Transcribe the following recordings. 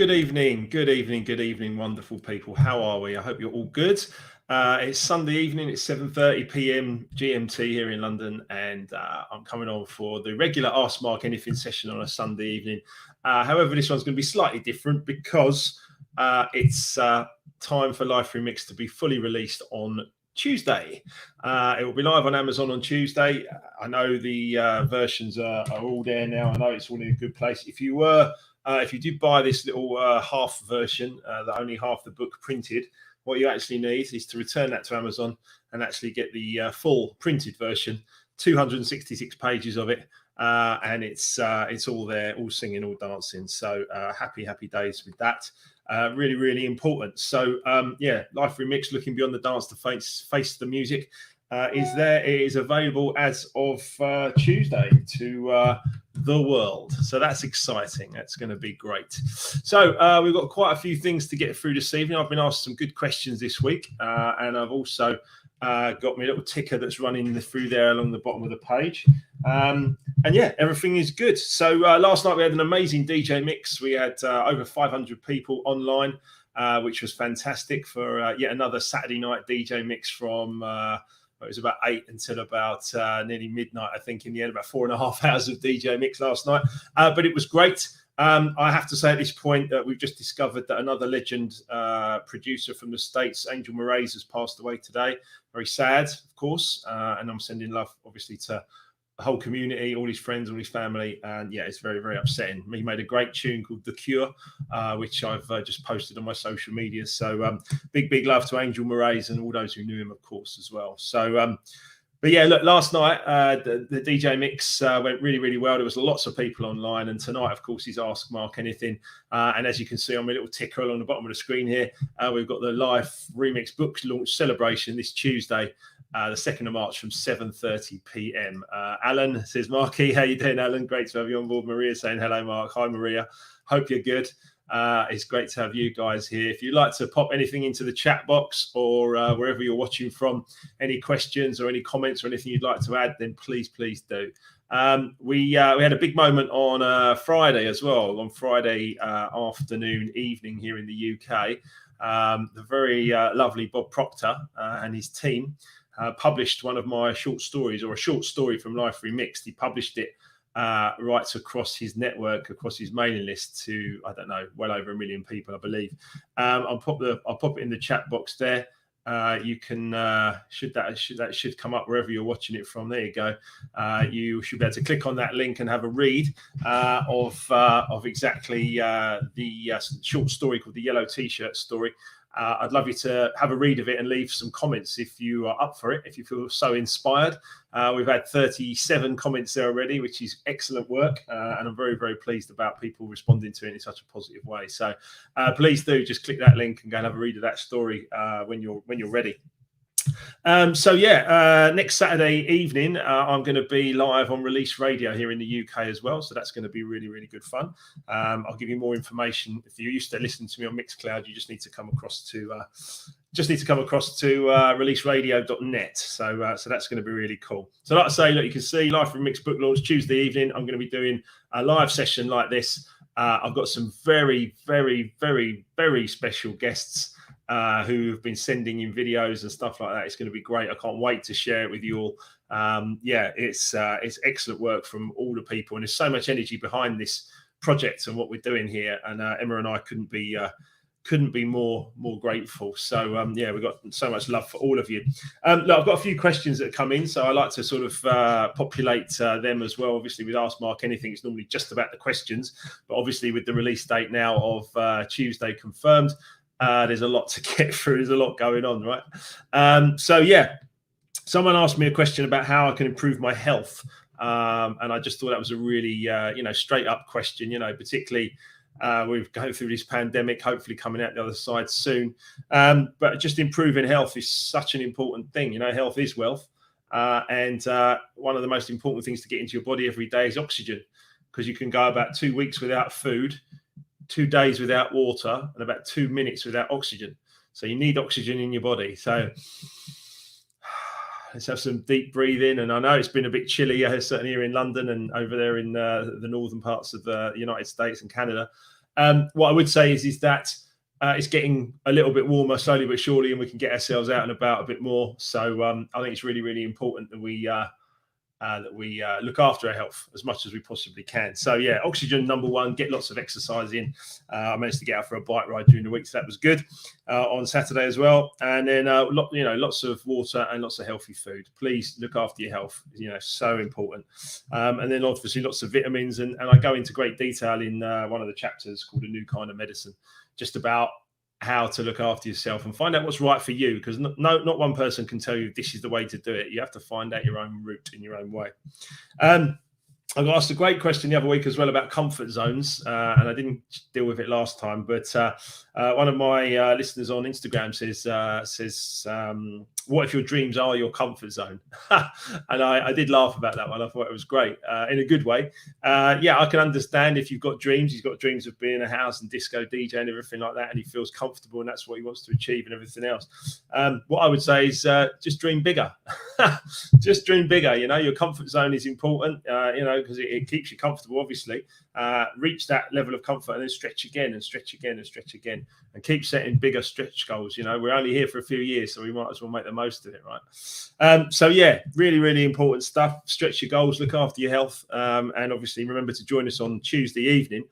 Good evening, wonderful people. How are we? I hope you're all good. It's Sunday evening. It's 7:30 p.m. GMT here in London, and I'm coming on for the regular Ask Mark Anything session on a Sunday evening. However, this one's going to be slightly different because it's time for Life Remixed to be fully released on Tuesday. It will be live on Amazon on Tuesday. I know the versions are all there now. I know it's all in a good place. If you did buy this little half version, that only half the book printed, what you actually need is to return that to Amazon and actually get the full printed version, 266 pages of it, and it's all there, all singing, all dancing. So happy days with that. Really, really important. So Life Remixed, looking beyond the dance to face the music, is there. It is available as of Tuesday to the world. So that's exciting. That's going to be great. So we've got quite a few things to get through this evening. I've been asked some good questions this week, and I've also got my little ticker that's running through there along the bottom of the page. And yeah, everything is good. So last night we had an amazing DJ mix. We had over 500 people online, which was fantastic for yet another Saturday night DJ mix from it was about 8 until about nearly midnight, I think, in the end, about 4.5 hours of DJ mix last night. But it was great. I have to say at this point that we've just discovered that another legend producer from the States, Angel Moraes, has passed away today. Very sad, of course. And I'm sending love, obviously, to the whole community, all his friends, all his family. And yeah, it's very, very upsetting. He made a great tune called The Cure, which I've just posted on my social media. So big love to Angel Moraes and all those who knew him, of course, as well. So, but yeah, look, last night, the DJ mix went really, really well. There was lots of people online. And tonight, of course, is Ask Mark Anything. And as you can see on my little ticker along the bottom of the screen here, we've got the Live Remix book launch celebration this Tuesday, the 2nd of March from 7:30 p.m. Alan says, Marky, how you doing, Alan? Great to have you on board. Maria saying, hello, Mark. Hi, Maria. Hope you're good. It's great to have you guys here. If you'd like to pop anything into the chat box or wherever you're watching from, any questions or any comments or anything you'd like to add, then please do. We had a big moment on Friday as well, on Friday afternoon, evening here in the UK. The very lovely Bob Proctor and his team published one of my short stories, or a short story from Life Remixed. He published it right across his network, across his mailing list to, I don't know, well over 1 million people, I believe. I'll pop it in the chat box there. You can that should come up wherever you're watching it from. There you go. You should be able to click on that link and have a read of exactly the short story called the Yellow T-shirt story. I'd love you to have a read of it and leave some comments if you are up for it, if you feel so inspired. We've had 37 comments there already, which is excellent work. And I'm very, very pleased about people responding to it in such a positive way. So please do just click that link and go and have a read of that story when you're ready. Next Saturday evening, I'm going to be live on Release Radio here in the UK as well. So that's going to be really, really good fun. I'll give you more information. If you're used to listening to me on Mixcloud, you just need to come across to releaseradio.net. So that's going to be really cool. So like I say, look, you can see Life Remixed book launch Tuesday evening. I'm going to be doing a live session like this. I've got some very, very, very, very special guests who have been sending in videos and stuff like that. It's going to be great. I can't wait to share it with you all. It's excellent work from all the people, and there's so much energy behind this project and what we're doing here. And Emma and I couldn't be more grateful. So we've got so much love for all of you. Look, I've got a few questions that come in, so I like to sort of populate them as well. Obviously, with Ask Mark Anything, it's normally just about the questions, but obviously with the release date now of Tuesday confirmed, there's a lot to get through. There's a lot going on, right? Someone asked me a question about how I can improve my health, and I just thought that was a really straight up question. Particularly we're going through this pandemic, hopefully coming out the other side soon. But just improving health is such an important thing. Health is wealth, and one of the most important things to get into your body every day is oxygen, because you can go about 2 weeks without food, 2 days without water, and about 2 minutes without oxygen. So you need oxygen in your body. So let's have some deep breathing. And I know it's been a bit chilly, certainly here in London and over there in the northern parts of the United States and Canada. What I would say is that it's getting a little bit warmer slowly but surely, and we can get ourselves out and about a bit more. So I think it's really, really important that we look after our health as much as we possibly can. So yeah, oxygen number one. Get lots of exercise in. I managed to get out for a bike ride during the week, so that was good on Saturday as well. And then lots of water and lots of healthy food. Please look after your health. So important. And then obviously lots of vitamins. And I go into great detail in one of the chapters called A New Kind of Medicine, just about how to look after yourself and find out what's right for you, because not one person can tell you this is the way to do it. You have to find out your own route in your own way. I got asked a great question the other week as well about comfort zones, and I didn't deal with it last time. But one of my listeners on Instagram says, "What if your dreams are your comfort zone?" And I did laugh about that one. I thought it was great in a good way. Yeah, I can understand if you've got dreams. He's got dreams of being a house and disco DJ and everything like that, and he feels comfortable, and that's what he wants to achieve and everything else. What I would say is just dream bigger. Just dream bigger. Your comfort zone is important. Because it keeps you comfortable, obviously. Reach that level of comfort and then stretch again and stretch again and stretch again, and keep setting bigger stretch goals. We're only here for a few years, so we might as well make the most of it, right? So yeah, really, really important stuff. Stretch your goals, look after your health, and obviously remember to join us on Tuesday evening.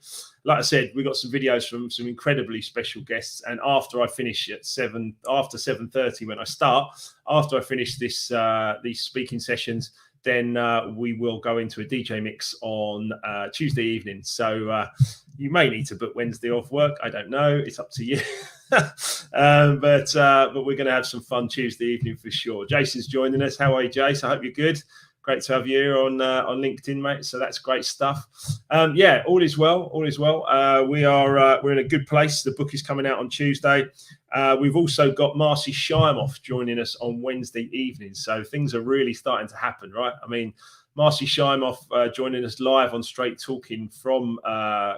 Like I said, we got some videos from some incredibly special guests, and after I finish at 7:30 when I start, after I finish these speaking sessions, then we will go into a DJ mix on Tuesday evening. So you may need to book Wednesday off work. I don't know. It's up to you. But we're going to have some fun Tuesday evening for sure. Jason's joining us. How are you, Jace? I hope you're good. Great to have you here on LinkedIn, mate. So that's great stuff. Yeah, all is well. All is well. We're in a good place. The book is coming out on Tuesday. We've also got Marcy Shymoff joining us on Wednesday evening. So things are really starting to happen, right? I mean, Marcy Shymoff joining us live on Straight Talking from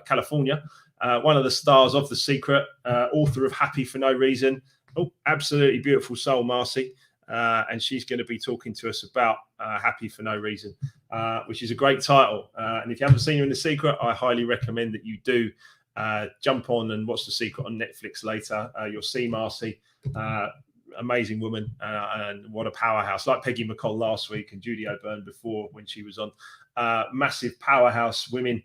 California. One of the stars of The Secret, author of Happy for No Reason. Oh, absolutely beautiful soul, Marcy. And she's going to be talking to us about Happy for No Reason, which is a great title. And if you haven't seen her in The Secret, I highly recommend that you do jump on and watch The Secret on Netflix later. You'll see Marcy, amazing woman, and what a powerhouse. Like Peggy McCall last week and Judy O'Byrne before when she was on. Massive powerhouse women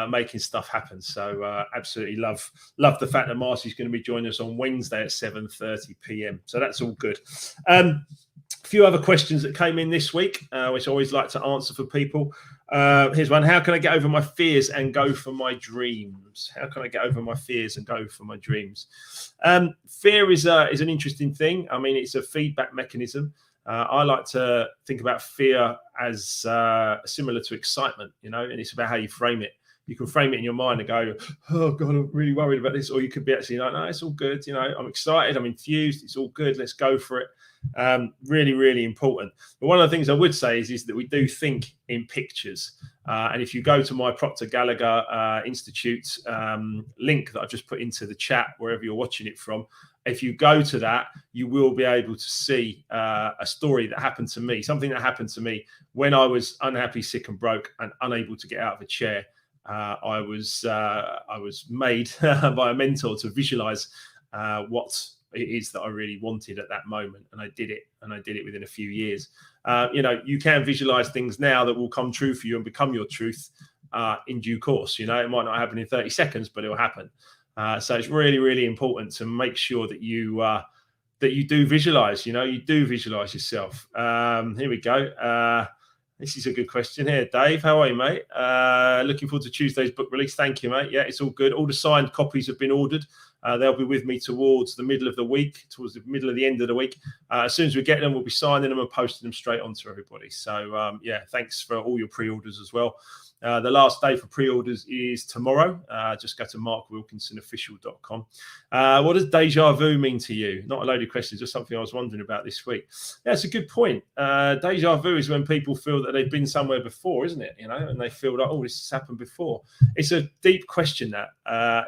making stuff happen. So absolutely love the fact that Marcy's going to be joining us on Wednesday at 7:30 p.m. So that's all good. A few other questions that came in this week, which I always like to answer for people. Here's one. How can I get over my fears and go for my dreams? How can I get over my fears and go for my dreams? Fear is an interesting thing. I mean, it's a feedback mechanism. I like to think about fear as similar to excitement, and it's about how you frame it. You can frame it in your mind and go, oh, God, I'm really worried about this. Or you could be actually like, no, it's all good. I'm excited. I'm enthused. It's all good. Let's go for it. Really, really important. But one of the things I would say is that we do think in pictures. And if you go to my Proctor Gallagher Institute link that I've just put into the chat, wherever you're watching it from, if you go to that, you will be able to see a story that happened to me, something that happened to me when I was unhappy, sick and broke and unable to get out of a chair. I was made by a mentor to visualize what it is that I really wanted at that moment, and I did it within a few years. You can visualize things now that will come true for you and become your truth in due course. It might not happen in 30 seconds, but it will happen. So it's really, really important to make sure that you do visualize. You do visualize yourself. Here we go. This is a good question here. Dave, how are you, mate? Looking forward to Tuesday's book release. Thank you, mate. Yeah, it's all good. All the signed copies have been ordered. They'll be with me towards the middle of the week, towards the middle of the end of the week. As soon as we get them, we'll be signing them and posting them straight on to everybody. So, yeah, thanks for all your pre-orders as well. The last day for pre-orders is tomorrow. Just go to markwilkinsonofficial.com. What does deja vu mean to you? Not a loaded question, just something I was wondering about this week. Yeah, it's a good point. Deja vu is when people feel that they've been somewhere before, isn't it? And they feel like, oh, this has happened before. It's a deep question, that.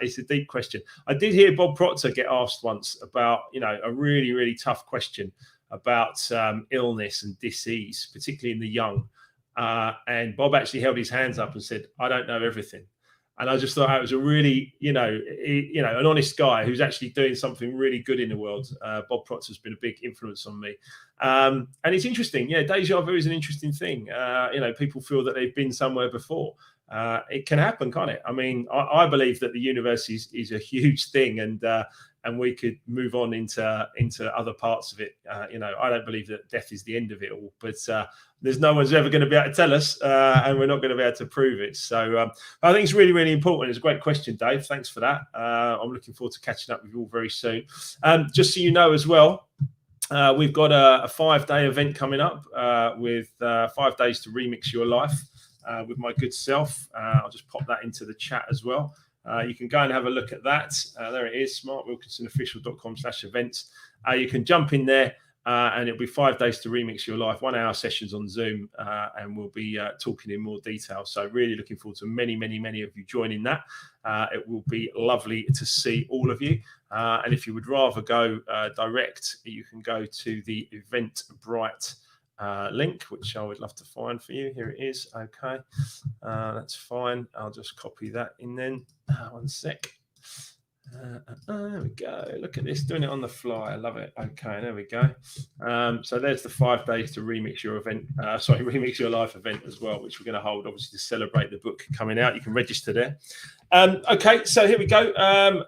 It's a deep question. I did hear Bob Proctor get asked once about, a really, really tough question about illness and disease, particularly in the young. And Bob actually held his hands up and said, I don't know everything. And I just thought it was a really, an honest guy who's actually doing something really good in the world. Bob Proctor's been a big influence on me. And it's interesting. Yeah, deja vu is an interesting thing. People feel that they've been somewhere before. It can happen, can't it? I mean, I believe that the universe is a huge thing, and we could move on into other parts of it. I don't believe that death is the end of it all, but there's no one's ever going to be able to tell us, and we're not going to be able to prove it. So I think it's really, really important. It's a great question, Dave. Thanks for that. I'm looking forward to catching up with you all very soon. Just so you know as well, we've got a 5-day event coming up with 5 days to remix your life with my good self. I'll just pop that into the chat as well. You can go and have a look at that. There it is, smartwilkinsonofficial.com/events. You can jump in there and it'll be 5 days to remix your life, 1 hour sessions on Zoom, and we'll be talking in more detail. So really looking forward to many, many, many of you joining that. It will be lovely to see all of you. And if you would rather go direct, you can go to the Eventbrite link, which I would love to find for you. Here it is. Okay, that's fine. I'll just copy that in then. 1 sec. There we go. Look at this, doing it on the fly. I love it. Okay, there we go. So there's the 5 days to remix your event. Remix your life event as well, which we're going to hold obviously to celebrate the book coming out. You can register there. Okay, so here we go.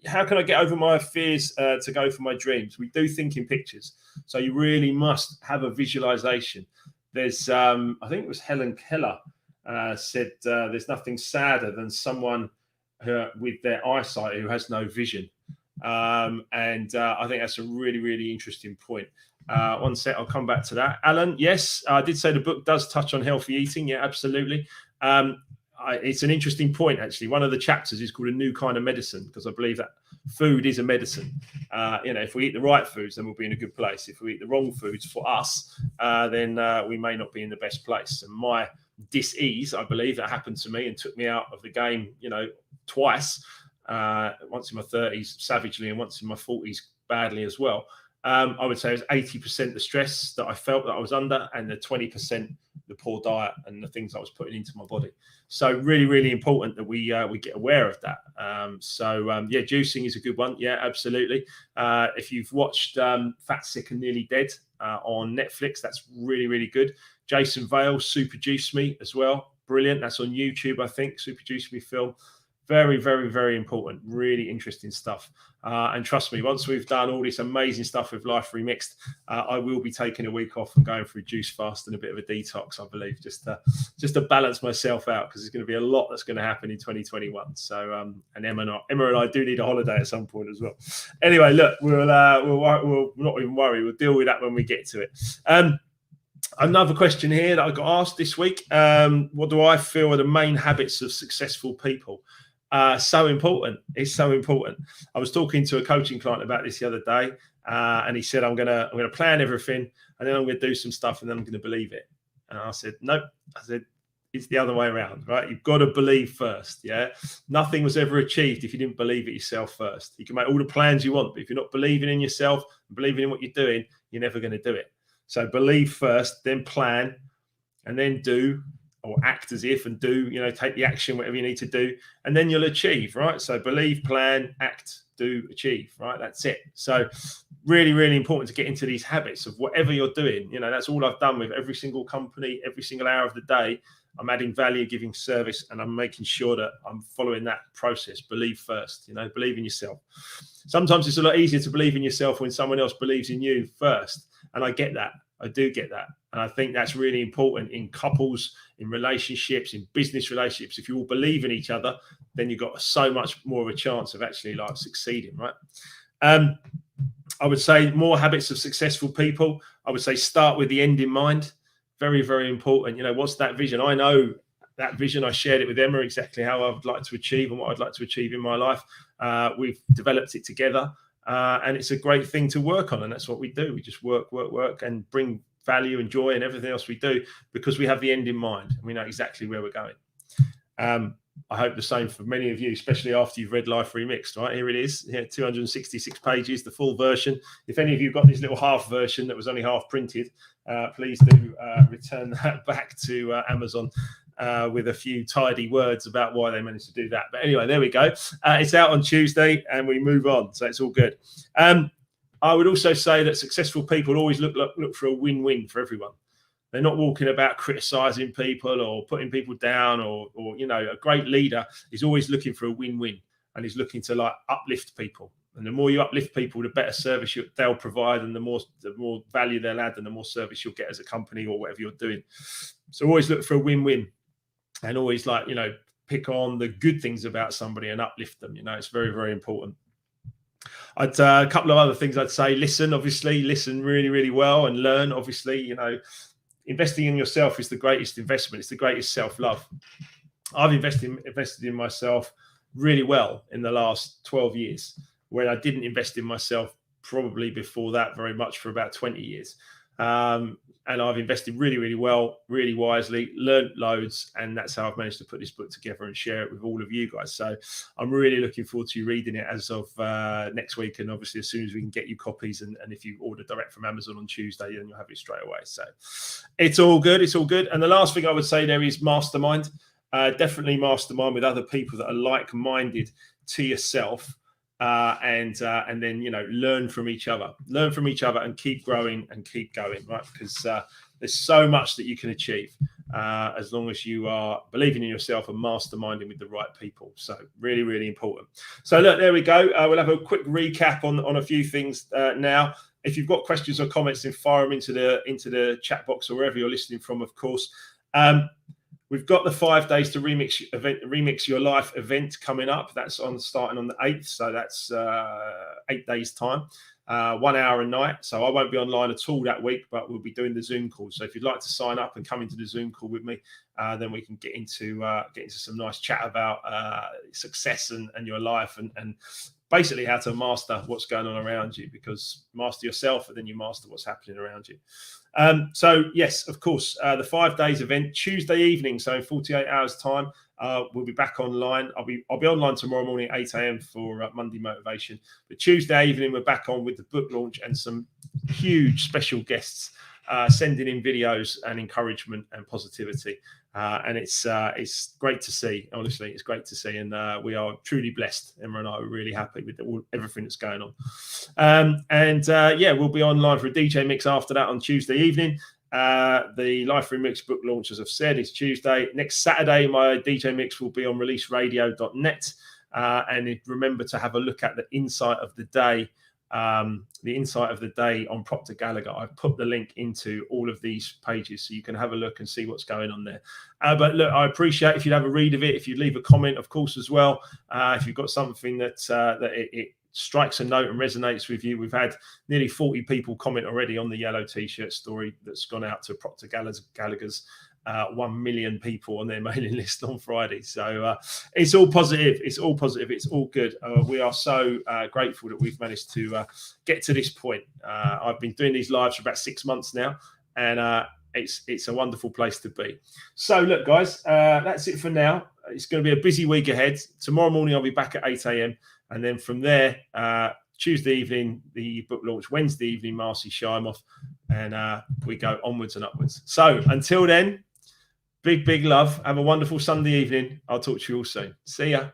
How can I get over my fears to go for my dreams? We do think in pictures. So you really must have a visualization. There's, I think it was Helen Keller said, there's nothing sadder than someone with their eyesight who has no vision. I think that's a really, really interesting point. 1 sec, I'll come back to that. Alan, yes, I did say the book does touch on healthy eating. Yeah, absolutely. It's an interesting point, actually. One of the chapters is called A New Kind of Medicine, because I believe that food is a medicine. If we eat the right foods, then we'll be in a good place. If we eat the wrong foods for us, then we may not be in the best place. And my dis-ease, I believe, that happened to me and took me out of the game, twice, once in my 30s savagely and once in my 40s badly as well. I would say it was 80% the stress that I felt that I was under, and the 20% the poor diet and the things I was putting into my body. So really, really important that we get aware of that. Juicing is a good one. Yeah, absolutely. If you've watched Fat, Sick and Nearly Dead on Netflix, that's really, really good. Jason Vale, Super Juice Me as well. Brilliant. That's on YouTube, I think. Super Juice Me film. Very, very, very important. Really interesting stuff. And trust me, once we've done all this amazing stuff with Life Remixed, I will be taking a week off and going through juice fast and a bit of a detox, I believe, just to balance myself out, because there's going to be a lot that's going to happen in 2021. So, and Emma and I do need a holiday at some point as well. Anyway, look, we'll not even worry. We'll deal with that when we get to it. Another question here that I got asked this week. What do I feel are the main habits of successful people? So important. It's so important. I was talking to a coaching client about this the other day, and he said, I'm gonna plan everything, and then I'm gonna do some stuff, and then I'm gonna believe it. And I said, nope. I said, it's the other way around, right? You've got to believe first. Yeah. Nothing was ever achieved if you didn't believe it yourself first. You can make all the plans you want, but if you're not believing in yourself, believing in what you're doing, you're never going to do it. So believe first, then plan, and then do, or act as if and do, take the action, whatever you need to do, and then you'll achieve, right? So believe, plan, act, do, achieve, right? That's it. So really, really important to get into these habits of whatever you're doing. That's all I've done with every single company, every single hour of the day. I'm adding value, giving service, and I'm making sure that I'm following that process. Believe first, believe in yourself. Sometimes it's a lot easier to believe in yourself when someone else believes in you first. And I get that. I do get that. And I think that's really important in couples, in relationships, in business relationships. If you all believe in each other, then you've got so much more of a chance of actually succeeding, right? I would say more habits of successful people. I would say start with the end in mind. Very, very important. What's that vision? I know that vision. I shared it with Emma, exactly how I would like to achieve and what I'd like to achieve in my life. We've developed it together. And it's a great thing to work on. And that's what we do. We just work, and bring value and joy and everything else we do because we have the end in mind and we know exactly where we're going. I hope the same for many of you, especially after you've read Life Remixed, right? Here it is, 266 pages, the full version. If any of you got this little half version that was only half printed, please do return that back to Amazon. with a few tidy words about why they managed to do that. But anyway, there we go. It's out on Tuesday and we move on. So it's all good. I would also say that successful people always look for a win-win for everyone. They're not walking about criticizing people or putting people down or a great leader is always looking for a win-win and is looking to like uplift people. And the more you uplift people, the better service they'll provide and the more value they'll add and the more service you'll get as a company or whatever you're doing. So always look for a win-win and always pick on the good things about somebody and uplift them. It's very, very important. A couple of other things I'd say, listen really, really well and learn. Obviously, investing in yourself is the greatest investment. It's the greatest self-love. I've invested in myself really well in the last 12 years, when I didn't invest in myself probably before that very much for about 20 years. And I've invested really, really well, really wisely, learned loads. And that's how I've managed to put this book together and share it with all of you guys. So I'm really looking forward to you reading it as of next week. And obviously, as soon as we can get you copies and if you order direct from Amazon on Tuesday, then you'll have it straight away. So it's all good. It's all good. And the last thing I would say there is mastermind. Definitely mastermind with other people that are like-minded to yourself. And then learn from each other and keep growing and keep going, right? Because there's so much that you can achieve as long as you are believing in yourself and masterminding with the right people. So really, really important. So look, there we go. We'll have a quick recap on a few things now. If you've got questions or comments, then fire them into the chat box or wherever you're listening from, of course. We've got the 5 days to remix your life event coming up. That's starting on the 8th. So that's 8 days time, 1 hour a night. So I won't be online at all that week, but we'll be doing the Zoom call. So if you'd like to sign up and come into the Zoom call with me, then we can get into some nice chat about success and your life and basically how to master what's going on around you, because master yourself and then you master what's happening around you. So yes, of course, the 5 days event Tuesday evening. So in 48 hours time, we'll be back online. I'll be online tomorrow morning, 8 a.m. for Monday motivation. But Tuesday evening, we're back on with the book launch and some huge special guests sending in videos and encouragement and positivity. And it's great to see. Honestly, it's great to see, and we are truly blessed. Emma and I are really happy with everything that's going on. We'll be online for a DJ mix after that on Tuesday evening. The Life Remixed book launch, as I've said, is Tuesday. Next Saturday, my DJ mix will be on releaseradio.net. And remember to have a look at the insight of the day. The insight of the day on Proctor Gallagher. I've put the link into all of these pages so you can have a look and see what's going on there. But look, I appreciate if you'd have a read of it, if you'd leave a comment, of course, as well. If you've got something that it strikes a note and resonates with you. We've had nearly 40 people comment already on the yellow t-shirt story that's gone out to Proctor Gallagher's 1 million people on their mailing list on Friday. So it's all positive. It's all positive. It's all good. We are so grateful that we've managed to get to this point. I've been doing these lives for about 6 months now, and it's a wonderful place to be. So look, guys, that's it for now. It's going to be a busy week ahead. Tomorrow morning, I'll be back at 8 a.m. And then from there, Tuesday evening, the book launch. Wednesday evening, Marcy Shymoff. And we go onwards and upwards. So until then, big love. Have a wonderful Sunday evening. I'll talk to you all soon. See ya.